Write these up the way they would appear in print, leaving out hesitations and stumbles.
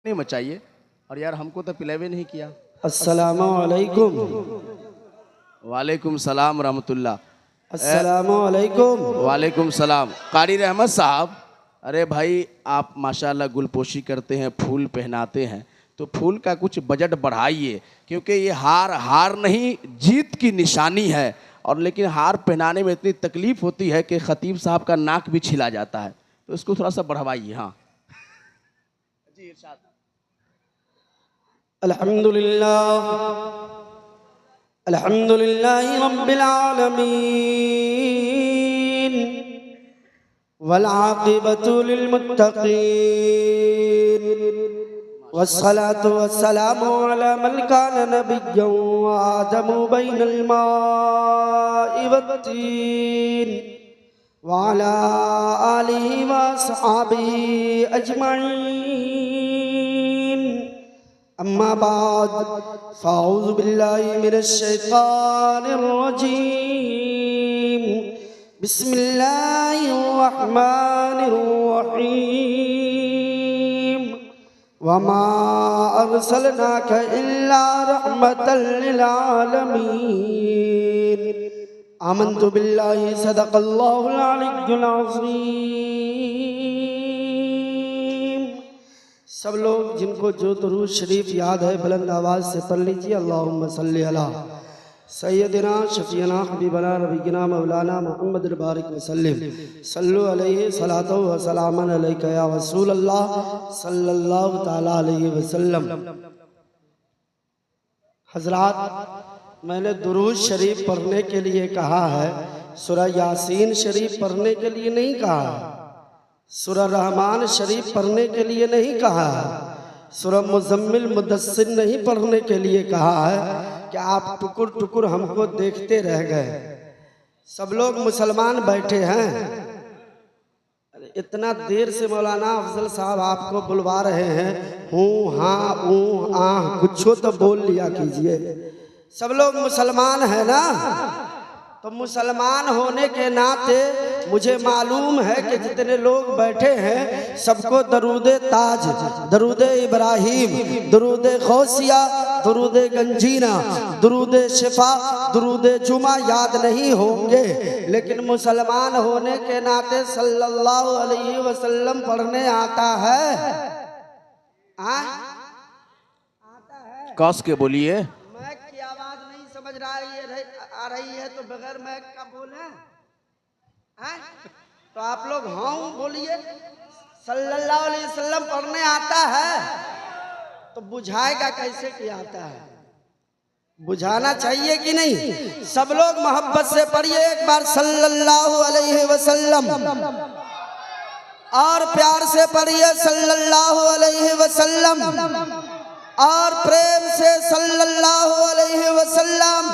नहीं मचाइए। और यार हमको तो पिलावे नहीं किया। अस्सलामु अलैकुम। वालेकुम सलाम रहमतुल्लाह। अस्सलामु अलैकुम। वालेकुम सलाम। कारी रहमत साहब, अरे भाई आप माशाल्लाह गुलपोशी करते हैं, फूल पहनाते हैं, तो फूल का कुछ बजट बढ़ाइए, क्योंकि ये हार नहीं जीत की निशानी है। और लेकिन हार पहनाने में इतनी तकलीफ होती है कि खतीब साहब का नाक भी छिला जाता है, तो इसको थोड़ा सा बढ़वाइए। हाँ जी, इरशाद। अल्हम्दुलिल्लाह अल्हम्दुलिल्लाहि रब्बिल आलमीन वल आक़िबतु लिल मुत्तक़ीन वस्सलातु वस्सलामु अला मन काना नबिय्यन व आदमु बैनल माइ वत्तीन व अला आलिहि व अस्हाबिहि अजमईन। अम्मा बाद फ़अऊज़ु बिल्लाहि मिनश शैतानिर रजीम। बिस्मिल्लाहिर रहमानिर रहीम। वमा अर्सलनाका इल्ला रहमतल लिल आलमीन। आमन्तु बिल्लाहि सदक़ल्लाहुल अलिय्युल अज़ीम। सब लोग जिनको जो दुरूद शरीफ याद है बुलंद आवाज़ से पढ़ लीजिए। अल्लाहुम्मा सल्ली अला सय्यदिना शफ़ीना हबीबना नबीना मौलाना मुहम्मद बारिक वसल्लम सल्लु अलैहि सलातो व सलामन अलैका या रसूल अल्लाह सल्लल्लाहु ताला अलैहि वसल्लम। हज़रात, मैंने दुरूद शरीफ पढ़ने के लिए कहा है, सूरह यासीन शरीफ पढ़ने के लिए नहीं कहा है, सूरह रहमान शरीफ पढ़ने के लिए नहीं कहा है, सूरह मुज़म्मिल मुदस्सिर नहीं पढ़ने के लिए कहा है कि आप टुकुर टुकुर हमको देखते रह गए। सब लोग मुसलमान बैठे हैं, इतना देर से मौलाना अफजल साहब आपको बुलवा रहे हैं, हूँ हाँ ऊँ आह कुछ तो बोल लिया कीजिए। सब लोग मुसलमान हैं ना, तो मुसलमान होने के नाते मुझे मालूम है कि जितने लोग बैठे हैं सबको दरूदे ताज, दरूदे इब्राहिम, दरूदे गौसिया, दरूदे गंजीना, दरूदे शिफा, दरूदे जुमा याद नहीं होंगे, लेकिन मुसलमान होने के नाते सल्लल्लाहु अलैहि वसल्लम पढ़ने आता है। आता है? कस के बोलिए। समझ रहा है ये आ रही है तो बगैर मैक का बोले तो आप लोग हाँ बोलिए। सल्लल्लाहु अलैहि वसल्लम पढ़ने आता है तो बुझाएगा कैसे कि आता है? बुझाना चाहिए कि नहीं? सब लोग मोहब्बत से पढ़िए एक बार सल्लल्लाहु अलैहि वसल्लम, और प्यार से पढ़िए सल्लल्लाहु अलैहि वसल्लम, और प्रेम से सल्लल्लाहु अलैहि वसल्लम,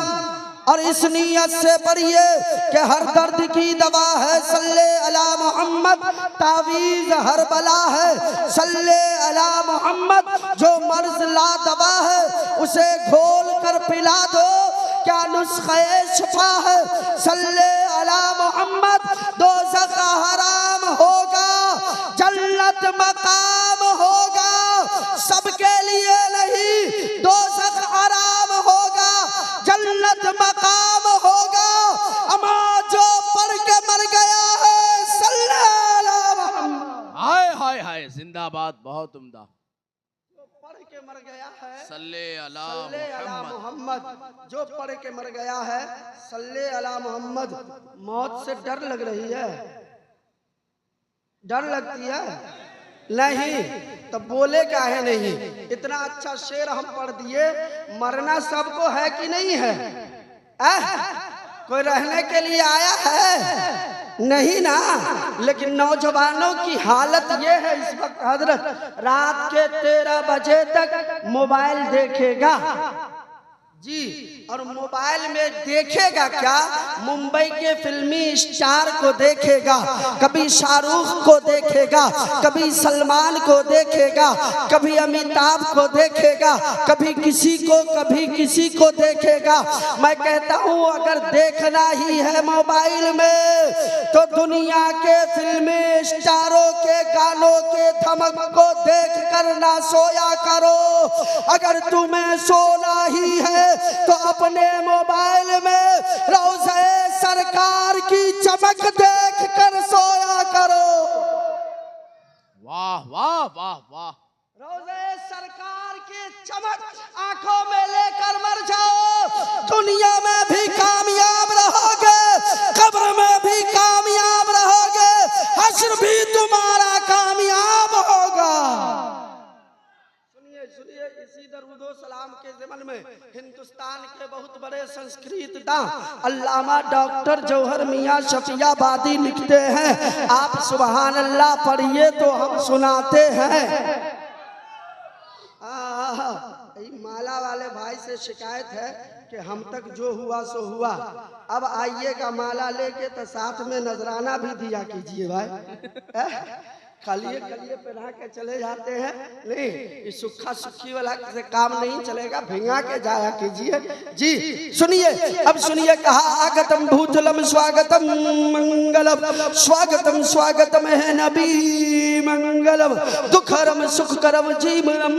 और इस नियत से पढ़िए कि हर दर्द की दवा है सल्ले अला मोहम्मद, तावीज़ हर बला है सल्ले अला मोहम्मद, जो मर्ज ला दवा है उसे घोल कर पिला दो, क्या नुस्खे शिफा है सल्ले अला मोहम्मद। दोज़ख हराम होगा, जन्नत मकाम होगा, सबके लिए नहीं, दोज़ख हराम होगा, जन्नत मकाम होगा। अमा जो पढ़ के मर गया है सल्ले अला मोहम्मद। हाय हाय हाय, जिंदाबाद, बहुत उम्दा। जो पढ़ के मर गया है सल्ले अला मोहम्मद, जो पढ़ के मर गया है सल्ले अला मोहम्मद। मौत से डर लग रही है? डर लगती है? नहीं तो बोले काहे नहीं? इतना अच्छा शेर हम पढ़ दिए, मरना सबको है कि नहीं है? कोई रहने के लिए आया है? नहीं ना। लेकिन नौजवानों की हालत ये है इस वक्त, हजरत रात के 13 बजे तक मोबाइल देखेगा, जी। और मोबाइल में देखेगा क्या, मुंबई के फिल्मी स्टार को देखेगा, कभी शाहरुख को देखेगा, कभी सलमान को देखेगा, कभी अमिताभ को देखेगा, कभी किसी को देखेगा। मैं कहता हूँ अगर देखना ही है मोबाइल में तो दुनिया के फिल्मी स्टारों के गानों के धमक को देख कर ना सोया करो। अगर तुम्हें सोना ही है तो अपने मोबाइल में रोज़े सरकार की चमक देख कर सोया करो। वाह वाह वाह वाह। रोज़े सरकार की चमक आंखों में लेकर मर जाओ, दुनिया में भी कामयाब रहोगे, कब्र में भी कामयाब रहोगे, हश्र भी तुम्हारा कामयाब होगा। सुनिए, इसी दरूदो सलाम के ज़मन में हिंदुस्तान के बहुत बड़े संस्कृतदां अल्लामा डॉक्टर जौहर मियां शफियाबादी लिखते हैं, आप सुभान अल्लाह पढ़िए तो हम सुनाते हैं। माला वाले भाई से शिकायत है कि हम तक जो हुआ सो हुआ, अब आइएगा माला लेके तो साथ में नजराना भी दिया कीजिए भाई। खालिए पहना के चले जाते हैं, नहीं इस सुखा सुखी वाला से काम नहीं चलेगा, भिंगा के जाया कीजिए। जी सुनिए, अब सुनिए कहा आगतम भूतलम स्वागतम मंगलम, स्वागतम स्वागतम है नबी मंगलम, दुखरम सुखकरम जीवनम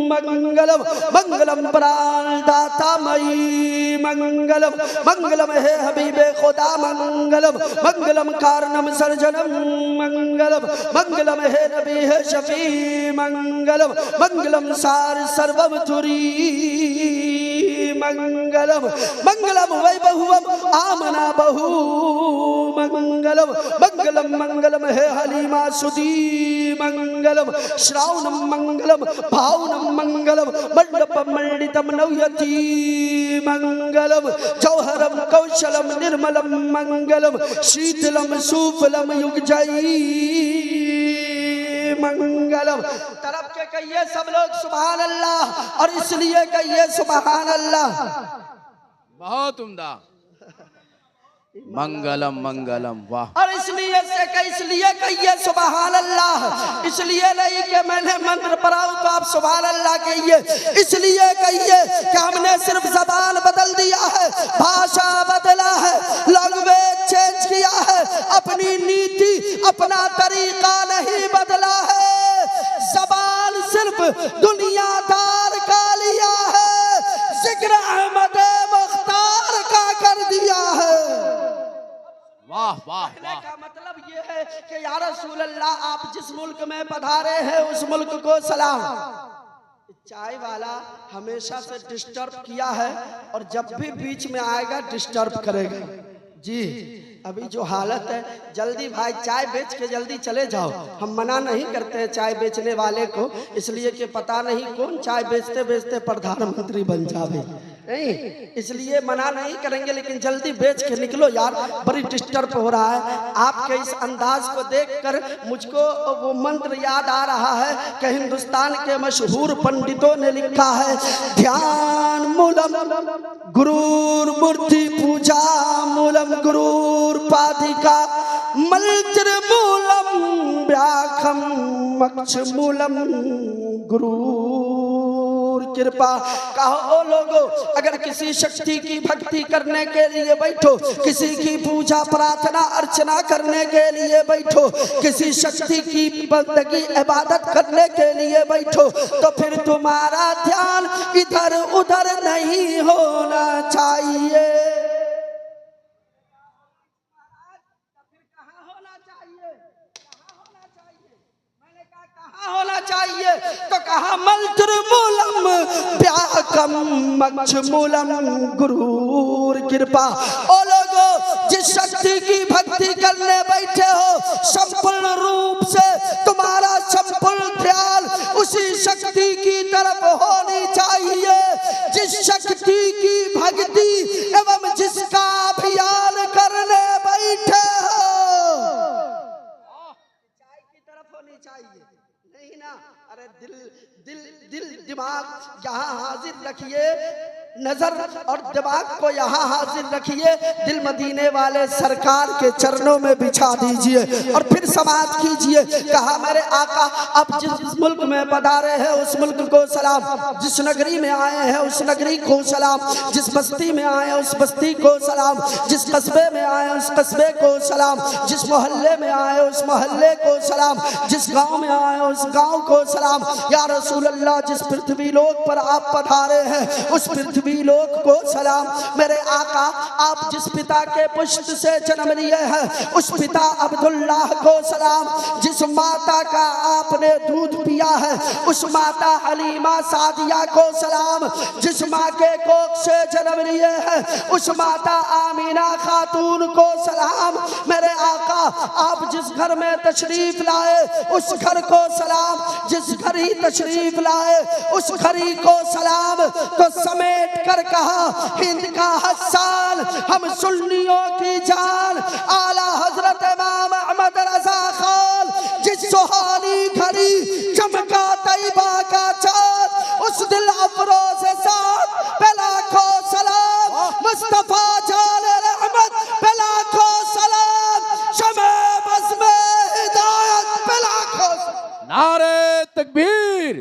मंगलम, मंगलम प्राण दाता मई मंगलम, मंगलम है हबीबे खुदा मंगलम, मंगलम कारणम सर्जनम मंगलम, मंगलम है नबी है शफी मंगलम, मंगलम सार सर्वम तुरी मंगलम, मंगलम वैभवम आमना बहु मंगलम, मंगलम मंगलम है हलीमा सुदी मंगलम, श्रावणम मंगलम भावनम मंगलम, मंडपम मंडितम नव्यति मंगलम, जौहरम कौशलम निर्मलम मंगलम, शीतलम सुफलम युगजयी मंगलम। तरफ के कहिए सब लोग सुभान अल्लाह, और इसलिए कहिए सुभान अल्लाह। बहुत उम्दा। मंगलम मंगलम, वाह। और इसलिए कहिए सुभान अल्लाह, इसलिए नहीं कि मैंने मंत्र पढ़ाऊं तो आप सुभान अल्लाह कहिए, इसलिए कहिए कि हमने सिर्फ जबान बदल दिया है, भाषा बदला है, लैंग्वेज चेंज किया है, अपनी नीति अपना तरीका नहीं बदला है, जबान सिर्फ दुनियादार का लिया है, जिक्र अहमद मुख्तार का कर दिया है। वाह वाह कहने वाह। का मतलब ये है कि या रसूल अल्लाह आप जिस मुल्क में पधारे हैं उस मुल्क को सलाम। चाय वाला हमेशा से डिस्टर्ब किया है और जब भी बीच में आएगा डिस्टर्ब करेगा। जी अभी जो हालत है, जल्दी भाई चाय बेच के जल्दी चले जाओ, हम मना नहीं करते हैं चाय बेचने वाले को, इसलिए कि पता नहीं कौन चाय बेचते बेचते प्रधानमंत्री बन जावे, नहीं इसलिए मना नहीं करेंगे, लेकिन जल्दी बेच के निकलो यार, बड़ी डिस्टर्ब हो रहा है। आपके इस अंदाज को देखकर मुझको वो मंत्र याद आ रहा है कि हिंदुस्तान के मशहूर पंडितों ने लिखा है, ध्यान मूलम गुरूर मूर्ति पूजा मूलम गुरूर पादिका मल्त्र मूलम व्याखम मक्ष मूलम गुरूर कृपा। कहो लोगो, अगर किसी शक्ति की भक्ति करने के लिए बैठो, किसी की पूजा प्रार्थना अर्चना करने के लिए बैठो, किसी शक्ति की बंदगी इबादत करने के लिए बैठो, तो फिर तुम्हारा ध्यान इधर उधर नहीं होना चाहिए। होना चाहिए तो कहा मंत्र मूलम व्याकम मक्ष मूलम गुरूर कृपा। ओ लोगो, जिस शक्ति की भक्ति करने बैठे हो, संपूर्ण रूप से तुम्हारा संपूर्ण ख्याल उसी शक्ति की तरफ होनी चाहिए, जिस शक्ति की भक्ति एवं जिसका अभियान करने बैठे हो, चाय की तरफ होनी चाहिए, नहीं ना। अरे दिल दिल दिल दिमाग यहाँ हाजिर रखिए, नजर और दिमाग को यहाँ हाजिर रखिए, दिल मदीने वाले सरकार के चरणों में बिछा दीजिए और फिर समाप्त कीजिए। कहा मेरे आका आप जिस मुल्क में पधारे हैं उस मुल्क को सलाम, जिस नगरी में आए हैं उस नगरी को सलाम, जिस बस्ती में आए हैं उस बस्ती को सलाम, जिस कस्बे में आए हैं उस कस्बे को सलाम, जिस मोहल्ले में आए हैं उस मोहल्ले को सलाम, जिस गांव में आए हैं उस गांव को सलाम। या रसूल अल्लाह जिस पृथ्वी लोक पर आप पधारे हैं उस पृथ्वी लोक को सलाम। मेरे आका आप जिस पिता के पुष्ट से जन्म लिए हैं उस पिता अब्दुल्लाह को सलाम, जिस माता का आपने दूध पिया है उस माता हलीमा सादिया को सलाम, जिस माँ के कोख से जन्म लिए हैं उस माता आमीना खातून को सलाम। मेरे आका आप जिस घर में तशरीफ लाए उस घर को सलाम, जिस घर ही तशरीफ लाए उस घरी को सलाम। तो समेट कर कहा हिंद का हसन हम सुन्नियों की जान, आला हजरत इमाम अहमद रजा खान जिस सुहानी घड़ी चमका तैयबा का चाँद उस दिल अफरोज साथ पे लाखों सलाम, मुस्तफा जान रहमत पे लाखों सलाम, शमे बज़्म हिदायत पे लाखों सलाम। नारे तकबीर,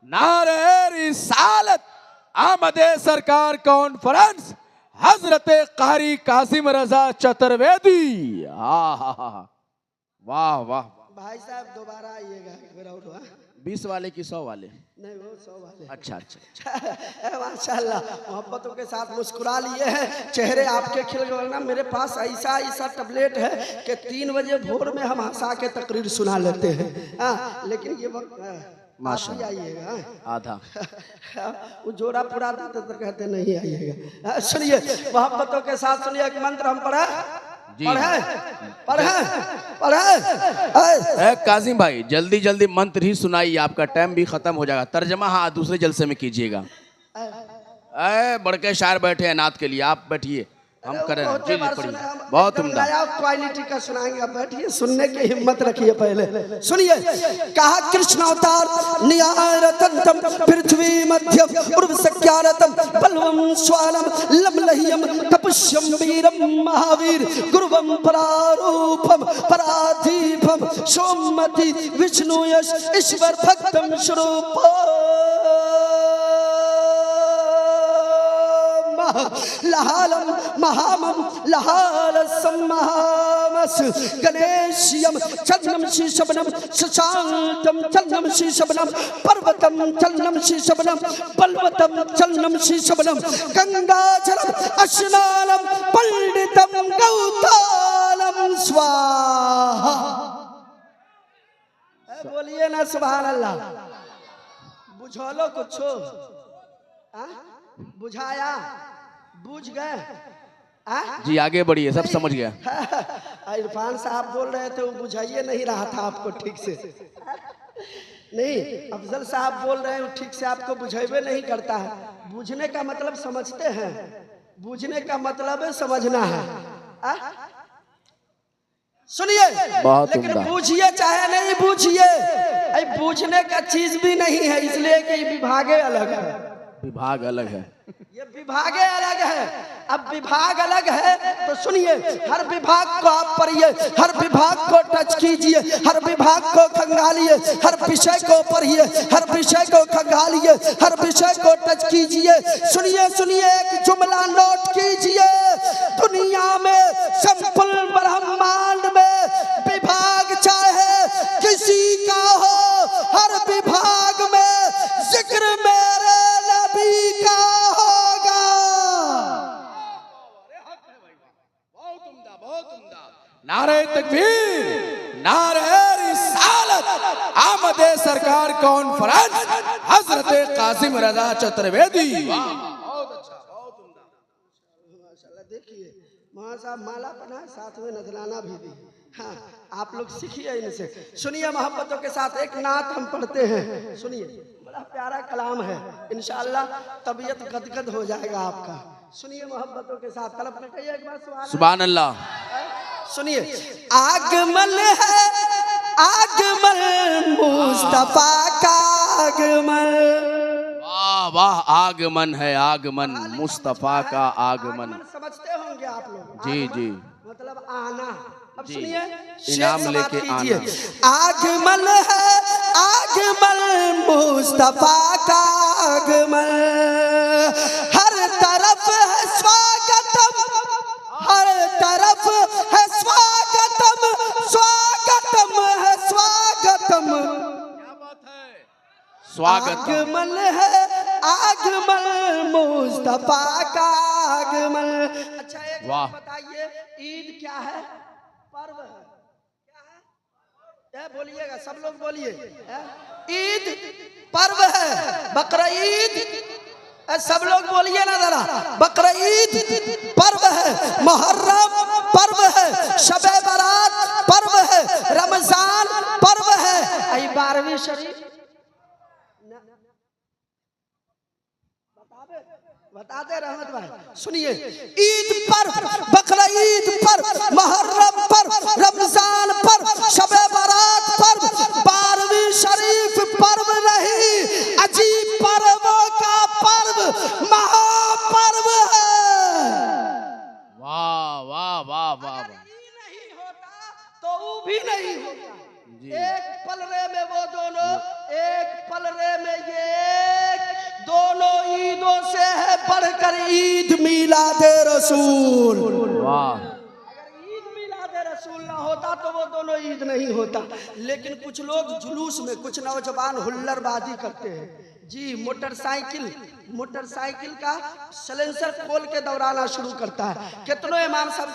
नारे रिसालत, आमदे सरकार कॉन्फ्रेंस हजरत कारी कासिम रजा चतुर्वेदी। वाह वाह। भाई साहब दोबारा आइएगा एक बार और। 20 वाले की 100 वाले? नहीं वो 100 वाले। अच्छा अच्छा। माशाल्लाह मोहब्बतों के साथ मुस्कुरा लिए हैं, चेहरे आपके खिल गए ना। मेरे पास ऐसा ऐसा टैबलेट है कि 3 बजे भोर में हम हंसा के तकरीर सुना लेते हैं। लेकिन ये वक्त माशाल्लाह आइएगा आधा वो जोड़ा पूरा देते तो कहते नहीं आइएगा। सुनिए मोहब्बतों के साथ सुनिए एक मंत्र हम पढ़े कासिम भाई जल्दी जल्दी मंत्र ही सुनाइए, आपका टाइम भी खत्म हो जाएगा। तर्जमा हाँ दूसरे जलसे में कीजिएगा। बड़के शायर बैठे हैं नात के लिए, आप बैठिए हम करें। जी पढ़िए, बहुत उम्दा क्वालिटी का सुनाएंगे। आप बैठिए, सुनने की हिम्मत रखिए। पहले सुनिए। कहा कृष्ण अवतार नियारतंतम पृथ्वी मध्यम उर्व सख्यारतम बलवम स्वानम लमलह्यम तपस्यम वीरम महावीर गुरुवम परारूपम पराधीपम सोमति विष्णु यश ईश्वर भक्तम स्वरूपम लहालम महामम लहाल सम्मामस गणेशयम चन्नम शीशबनम शशांतम चन्नम शीशबनम पर्वतम चन्नम शीशबनम बलवतम चन्नम शीशबनम गंगाजलम अस्नानम पंडितम गौतालम स्वाहा। बोलिए ना सुभान अल्लाह। बुझो कुछ बुझाया, बुझ गए? जी आगे बढ़िए, सब समझ गया। इरफान साहब बोल रहे थे वो बुझाइए नहीं रहा था आपको ठीक से। नहीं अफजल साहब बोल रहे हैं ठीक से आपको बुझाइए नहीं करता है। बुझने का मतलब समझते हैं, बुझने का मतलब है समझना है। सुनिए लेकिन बूझिए चाहे नहीं बूझिए, बूझने का चीज भी नहीं है, इसलिए कि विभागे अलग है। विभाग अलग है, ये विभागे अलग है। अब विभाग अलग है तो सुनिए, हर विभाग को आप पढ़िए, हर विभाग को टच कीजिए, हर विभाग को खंगालिए, हर विषय को पढ़िए, हर विषय को खंगालिए, हर विषय को टच कीजिए। सुनिए सुनिए एक जुमला नोट कीजिए। दुनिया में संपूर्ण ब्रह्मांड में विभाग चाहे किसी का हो, हर विभाग में जिक्र मेरे नबी का होगा। नारे तकबीर, नारे रिसालत, आमदे सरकार कॉन्फ्रेंस हजरत कासिम रजा चतुर्वेदी। बहुत अच्छा, बहुत उम्दा। माशाल्लाह। देखिए वहाँ साहब माला पढ़ा है, साथ में नजराना भी दी। हाँ आप लोग सीखिए इनसे। सुनिए मोहब्बतों के साथ एक नात हम पढ़ते हैं। सुनिए बड़ा प्यारा कलाम है, इंशाअल्लाह तबीयत गदगद हो जाएगा आपका। सुनिए मोहब्बतों के साथ। तलब में कहिए एक बार सुभान अल्लाह। सुनिए। आगमन है आगमन मुस्तफा का आगमन, वाह वाह, आगमन है आगमन, मुस्तफा का आगमन। समझते होंगे आप लोग। जी जी, मतलब आना। अब जी, सुनिए, इनाम लेके आना। आगमन है आगमन, मुस्तफा का आगमन, हर तरफ है स्वागतम, हर तरफ है स्वागतम, स्वागतम है स्वागतम, स्वागत। आगमन है आगमन, मुस्तफा का आगमन। अच्छा एक वाह। बात बताइए, ईद क्या है? पर्व है। क्या है? बोलिएगा, सब लोग बोलिए। ईद पर्व है, बकरा ईद, सब लोग बोलिए ना जरा। बकरा ईद पर्व है, मुहर्रम पर्व है, शबे बारात पर्व है, रमजान पर्व है, 12वीं शरीफ बता दे रहमत भाई। सुनिए, ईद पर, बकरा ईद पर, मुहर्रम पर, रमजान पर, शबे बारात पर, 12वीं शरीफ पर्व नहीं, अजीब पर्वों का पर्व, महापर्व है। वाह वाह वाह वाह, नहीं होता तो वो भी नहीं होता। एक पलरे में वो दोनों, एक पलरे में ये, दोनों ईदों से है बढ़कर ईद मिलादे रसूल। वाह। अगर ईद मिलादे रसूल ना होता तो वो दोनों ईद नहीं होता। लेकिन कुछ लोग जुलूस में, कुछ नौजवान हुल्लड़बाजी करते हैं जी। मोटरसाइकिल का सलेंसर खोल के दौड़ाना शुरू करता है। कितनों इमाम सब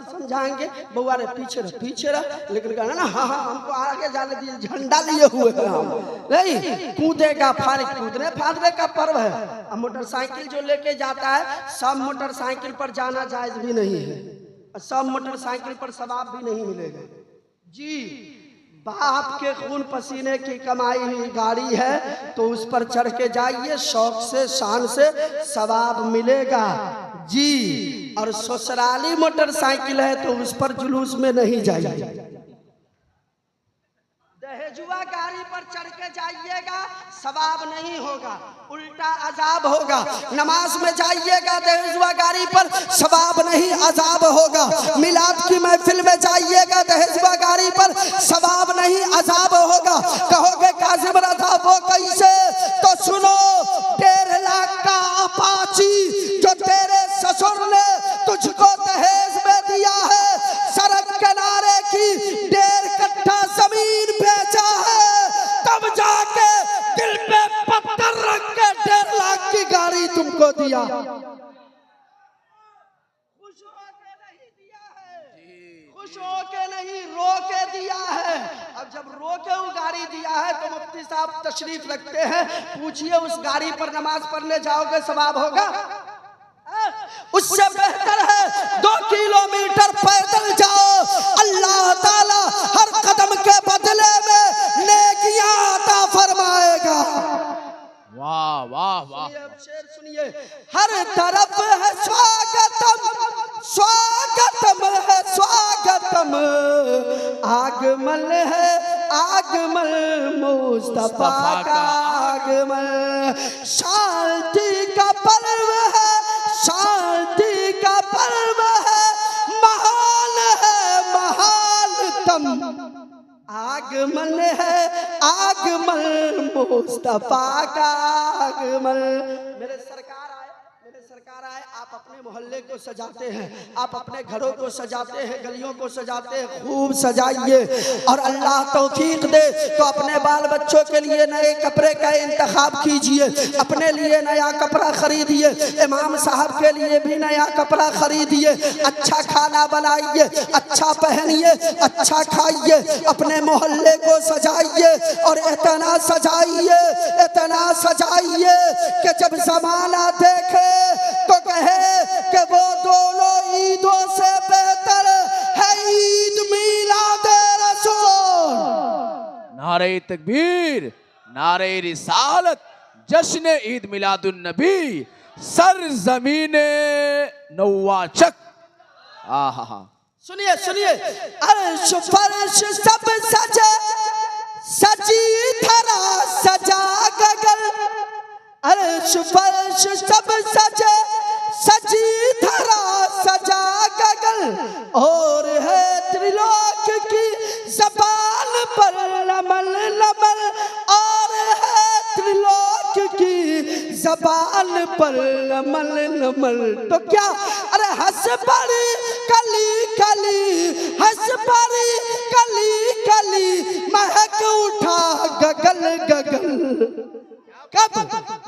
समझाएंगे, बउआ रे पीछे रह, लेकिन कहना ना हाँ हाँ हमको आगे जाने दीजिए, झंडा लिए हुए हैं हम, नहीं कूदेगा, कूदने फादने का पर्व है। अब मोटरसाइकिल जो लेके जाता है, सब मोटरसाइकिल पर जाना जायज भी नहीं है, सब मोटरसाइकिल पर सवाब भी नहीं मिलेगा जी। बाप के खून पसीने की कमाई हुई गाड़ी है तो उस पर चढ़ के जाइए, शौक से शान से सवाब मिलेगा जी। और ससुराली मोटरसाइकिल है तो उस पर जुलूस में नहीं जाइए। दहेजुआ गाड़ी पर चढ़ के जाइएगा, सवाब नहीं होगा, उल्टा अजाब होगा। नमाज में जाइएगा दहेजुआ गाड़ी पर, सवाब नहीं अजाब होगा। मिलाद की महफिल में जाइएगा दहेजुआ गाड़ी पर, सवाब नहीं अजाब होगा। कहोगे काजिम रजा वो कैसे? तो सुनो, 1.5 लाख का अपाची जो तेरे ससुर ने तुझको दहेज में दिया है, सड़क किनारे की 1.5 कट्ठा जमीन बेचा है, तब जाके दिल पे पत्थर रख के 1.5 लाख की गाड़ी तुमको दिया। खुश होके नहीं दिया है, खुश होके नहीं, रो के दिया है। अब जब रो के वो गाड़ी दिया है तो मुफ्ती साहब तशरीफ रखते हैं, पूछिए उस गाड़ी पर नमाज पढ़ने जाओगे सवाब होगा? उससे बेहतर है 2 किलोमीटर पैदल जाओ, अल्लाह ताला हर कदम के बदले में नेकियां अता फरमाएगा। वाह वाह वाह। शेर सुनिए, हर तरफ है स्वागतम, स्वागतम है स्वागतम, आगमन है आगमन, मुस्तफा का आगमन, शांति का पर्व है, शांति का पर्व है, महान है महानतम, आगमन है आगमन, मुस्तफा का आगमन। मेरे सरकार आए, आप अपने मोहल्ले को सजाते हैं, आप अपने घरों को सजाते हैं, गलियों को सजाते हैं, खूब सजाइए। और अल्लाह तौफीक दे तो अपने बाल बच्चों के लिए नए कपड़े का इंतखाब कीजिए, अपने लिए नया कपड़ा खरीदिए, इमाम साहब के लिए भी नया कपड़ा खरीदिए, अच्छा खाना बनाइए, अच्छा पहनिए, अच्छा खाइए, अपने मोहल्ले को सजाइए। और इतना सजाइए कि जब जमाना देखे तो कहे कि वो दोनों ईदों से बेहतर है ईद मिलादे रसूल। नारे तकबीर, नारे रिसालत, जश्न ईद मिलादुन नबी, सरजमीने नवाचक। आहा, सुनिए सुनिए, अर्श फर्श सब सजे, सजी धरा सजा गगन, अर्श फर्श सब सजे, सजी धरा सजा गगन, और है त्रिलोक की ज़बान पर लमल लमल, और है त्रिलोक की ज़बान पर लमल लमल। तो क्या, अरे हंस पड़ी कली कली, हंस पड़ी कली कली, महक उठा गगन गगन। कब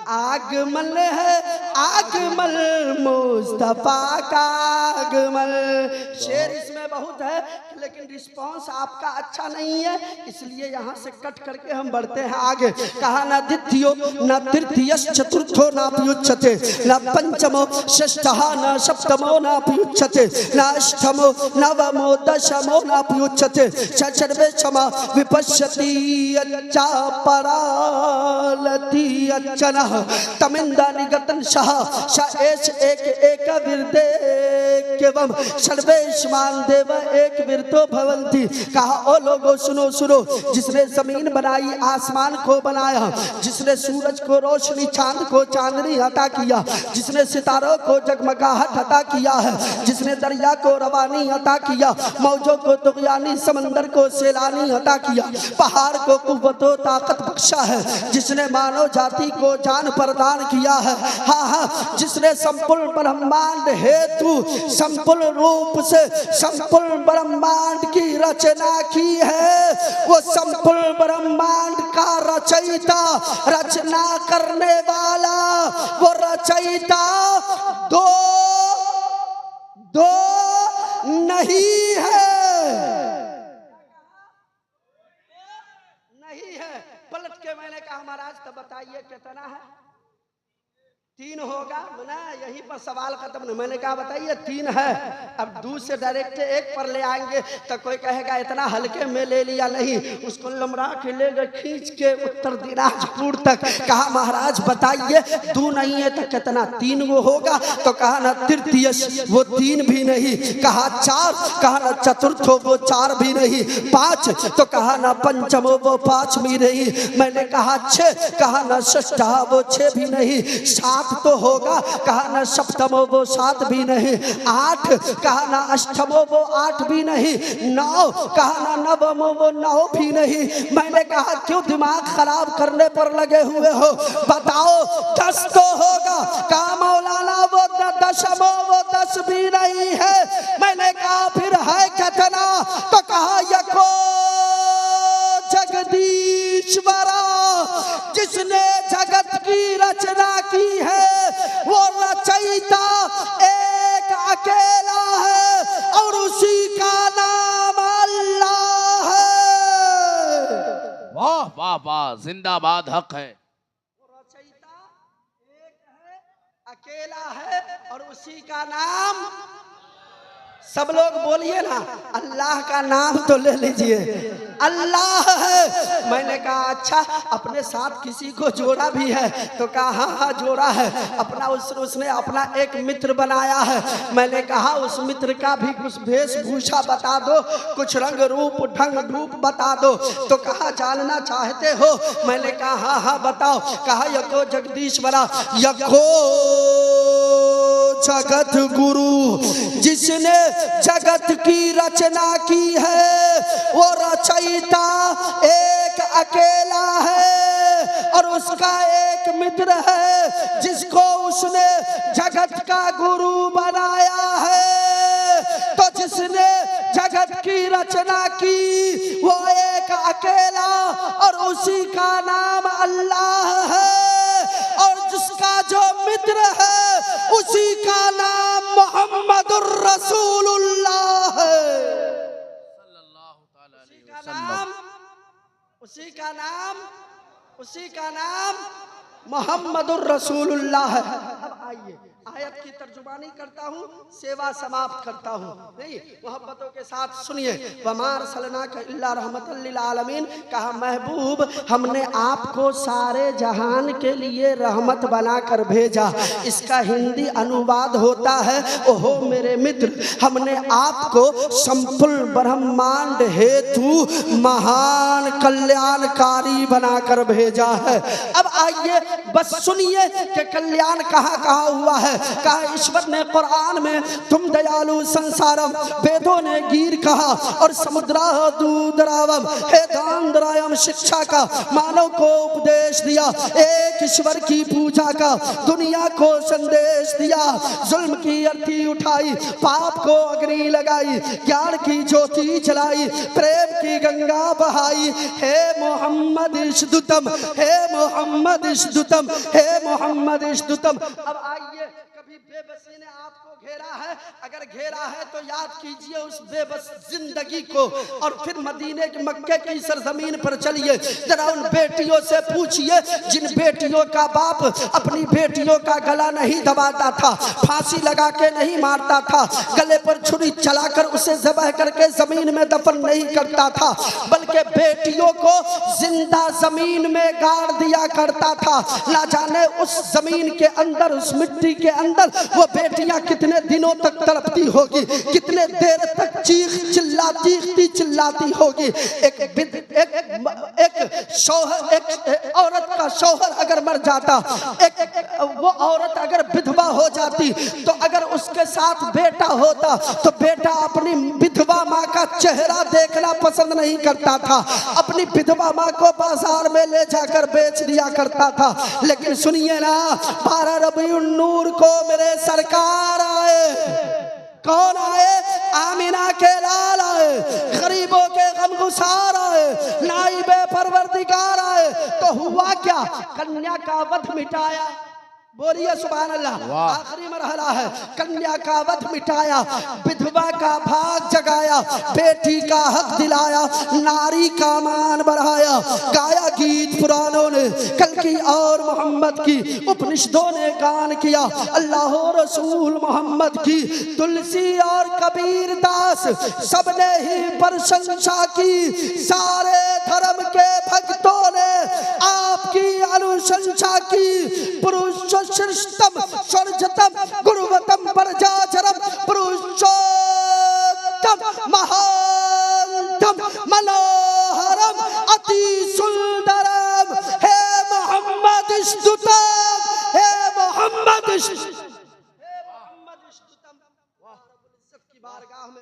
आगमन है, आगमन मुस्तफा का आगमन। शेर इसमें बहुत है, लेकिन रिस्पांस आपका अच्छा नहीं है, इसलिए यहाँ से कट करके हम बढ़ते हैं आगे। कहा न द्वितीयो न तृतीयश चतुर्थो नाप्युच्यते, न पंचमो षष्ठः न सप्तमो नाप्युच्यते, न अष्टमो नवमो दशमो नाप्युच्यते, सर्वेषां विपश्यति अच्छा परालति अच्छनः तमिंदा निगतन सह स एष एक एक विरदेवम सर्वेष्मान देव एक विरतो भवन्ति। कहा ओ लोगो सुनो सुनो, जिसने जमीन बनाई आसमान को बनाया, जिसने सूरज को रोशनी चांद को चांदनी अता किया, जिसने सितारों को जगमगाहट अता किया है, जिसने दरिया को रवानी अता किया, मौजों को तुगयानी समंदर को सैलानी अता किया, पहाड़ को कुव्वतो ताकत बख्शा है, जिसने मानव जाति को जान प्रदान किया है। हाँ हाँ, जिसने संपूर्ण ब्रह्मांड हेतु संपूर्ण रूप से संपूर्ण ब्रह्मांड की रचना की है, वो संपूर्ण ब्रह्मांड का रचयिता, रचना करने वाला, वो रचयिता दो नहीं है, नहीं है। पलट के मैंने कहा महाराज तब बताइए कितना है? 3 होगा ना, यहीं पर सवाल खत्म। मैंने कहा बताइए 3 है। अब दूर से डायरेक्ट 1 पर ले आएंगे तो कोई कहेगा इतना हल्के में ले लिया, नहीं, उसको लमड़ा के ले गए खींच के उत्तर दिनाजपुर तक। कहा महाराज बताइए 2 नहीं है तो कितना? 3 वो होगा। तो कहा ना तृतीय वो 3 भी नहीं, कहा 4, कहा ना चतुर्थो वो 4 भी नहीं, 5 तो कहा ना पंचमो वो 5 भी नहीं, मैंने कहा 6, कहा ना षष्ठ वो 6 भी नहीं, 7 तो होगा, कहा ना सप्तमो वो 7 भी नहीं, 8 कहा ना अष्टमो वो 8 भी नहीं, 9 कहा ना नवमो वो 9 भी नहीं। मैंने कहा क्यों दिमाग खराब करने पर लगे हुए हो, बताओ 10 तो होगा। कहा मौलाना वो 10मो वो 10 भी नहीं है। मैंने कहा फिर है कितना? तो कहा यको जगदीश्वरा, जिसने जगत की रचना की है, वो रचयिता एक अकेला है और उसी का नाम अल्लाह है। वाह वाह वाह, जिंदाबाद, हक है। वो रचयिता एक है, अकेला है और उसी का नाम, सब लोग बोलिए ना, अल्लाह का नाम तो ले लीजिए, अल्लाह है। मैंने कहा अच्छा, अपने साथ किसी को जोड़ा भी है? तो कहा हाँ हाँ जोड़ा है, अपना उसने अपना एक मित्र बनाया है। मैंने कहा उस मित्र का भी कुछ वेशभूषा बता दो, कुछ रंग रूप ढंग रूप बता दो। तो कहा जानना चाहते हो? मैंने कहा हाँ हाँ बताओ। कहा यको जगदीश्वरा, यको जगत गुरु, जिसने जगत की रचना की है, वो रचयिता एक अकेला है और उसका एक मित्र है जिसको उसने जगत का गुरु बनाया है। तो जिसने जगत की रचना की वो एक अकेला और उसी का नाम अल्लाह है, और जिसका जो मित्र है उसी का नाम मोहम्मदुर रसूलुल्लाह है। उसी का नाम मोहम्मदुर रसूलुल्लाह है। अब आइए आयत की तर्जुमानी करता हूँ, सेवा समाप्त करता हूँ। नहीं, मोहब्बतों के साथ सुनिए। वमार सलना का इल्ला रहमतल लिल आलमीन, कहा महबूब हमने आपको सारे जहान के लिए रहमत बनाकर भेजा। इसका हिंदी अनुवाद होता है, ओहो मेरे मित्र, हमने आपको संपूर्ण ब्रह्मांड हेतु महान कल्याणकारी बनाकर भेजा है। अब आइए बस सुनिए कि कल्याण कहाँ कहाँ हुआ है। कहा ईश्वर ने कुरान में तुम दयालु संसारम, वेदों ने गीर कहा, और समुद्रा दूधरावम हे दानद्रायम शिक्षा का मानव को उपदेश दिया, एक ईश्वर की पूजा का दुनिया को संदेश दिया। जुल्म की अर्थी उठाई, पाप को अग्नि लगाई, ज्ञान की ज्योति जलाई, प्रेम की गंगा बहाई। हे मोहम्मद इश्दुतम, हे मोहम्मद इश्दुतम, हे मोहम्मद इश्दुतम। अब आइए, कभी बेबसी ने आपको घेरा है, अगर घेरा है तो याद कीजिए उस बेबस जिंदगी को, और फिर मदीने के मक्के की सरजमीन पर चलिए। जरा उन बेटियों से पूछिए जिन बेटियों का बाप अपनी बेटियों का गला नहीं दबाता था, फांसी लगा के नहीं मारता था, गले पर छुरी चलाकर उसे ज़बह करके जमीन में दफन नहीं करता था, बल्कि बेटियों को जिंदा जमीन में गाड़ दिया करता था। ना जाने उस जमीन के अंदर, उस मिट्टी के अंदर वो बेटियां कितने दिनों तक तड़पती होगी, कितने देर तक चिल्लाती होगी। एक शौहर, एक औरत का शौहर अगर मर जाता, वो औरत अगर विधवा हो जाती, तो अगर उसके साथ बेटा होता तो बेटा अपनी विधवा माँ का चेहरा देखना पसंद नहीं करता था, अपनी विधवा माँ को बाजार में ले जाकर बेच दिया करता था। लेकिन सुनिए ना, 12 रबीउन नूर को मेरे सरकार आए। कौन आए? आमिना के लाल आए, गरीबों के गमगुसार आए, नाइबे परवरदिगार आए। तो हुआ क्या? कन्या का वध मिटाया। बोलिए सुभान अल्लाह। आखिरी मरहला है, कन्या का वध मिटाया, विधवा का भाग जगाया, बेटी का हक दिलाया, नारी का मान बढ़ाया। गाया गीत पुरानों ने, कल की और मोहम्मद की उपनिषदों ने गान किया। अल्लाह रसूल मोहम्मद की तुलसी और कबीर दास सबने ही प्रशंसा की। सारे धर्म के भक्तों ने आपकी अनुशंसा की। पुरुष श्रेष्ठतम स्वर्जतम गुरुवतम परजाचरम पुरुषोत्तम महानतम मनोहरम अति सुंदरम हे मोहम्मद इश्तुतम, हे मोहम्मद इश्तुतम, हे मोहम्मद इश्तुतम। वाह, रब्बुल इज्जत की बारगाह में